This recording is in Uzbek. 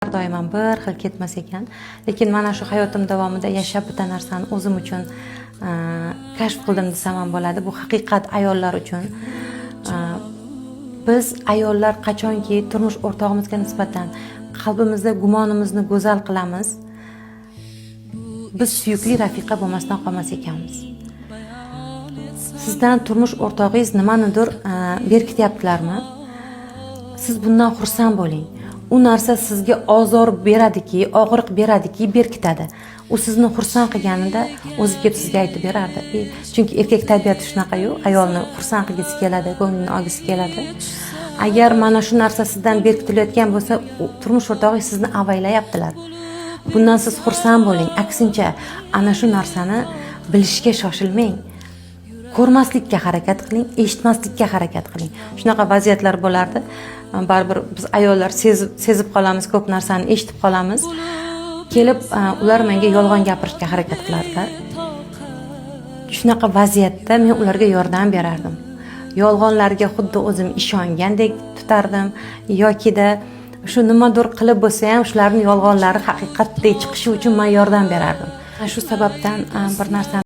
Doim bir xil ketmas ekan, lekin mana shu hayotim davomida yashab bitta narsani o'zim uchun kashf qildim desam ham bo'ladi. Bu haqiqat ayollar uchun. Biz ayollar qachonki turmush o'rtog'imizga nisbatan qalbimizda gumonimizni go'zal qilamiz, biz suyukli rafiqa bo'lmasdan qolmas ekanmiz. Sizdan turmush o'rtog'ingiz nimanidir berkityaptilarmi? Siz bundan xursand bo'ling. U narsa sizga ozor beradiki, og'riq beradiki, berkitadi. U sizni xursand qilganida o'zi kelib sizga aytib berardi. Chunki erkak tabiati shunaqa-yu, ayolni xursand qilgisi keladi, ko'nglini olgisi keladi. Agar mana shu narsa sizdan berkitilayotgan bo'lsa, turmush o'rtog'ingiz sizni avaylayaptilar. Bundan siz xursand bo'ling. Aksincha, ana shu narsani bilishga shoshilmang. Ko'rmaslikka harakat qiling, eshitmaslikka harakat qiling. Shunaqa vaziyatlar bo'lardi. Baribir biz ayollar sezib qolamiz, ko'p narsani eshitib qolamiz. Kelib ular menga yolg'on gapirishga harakat qilardilar. Shunaqa vaziyatda men ularga yordam berardim. Yolg'onlarga xuddi o'zim ishongandek tutardim yoki-da shu nimadir qilib bo'lsa ham shularning yolg'onlari haqiqatdek chiqishi uchun men yordam berardim. Shu sababdan bir narsa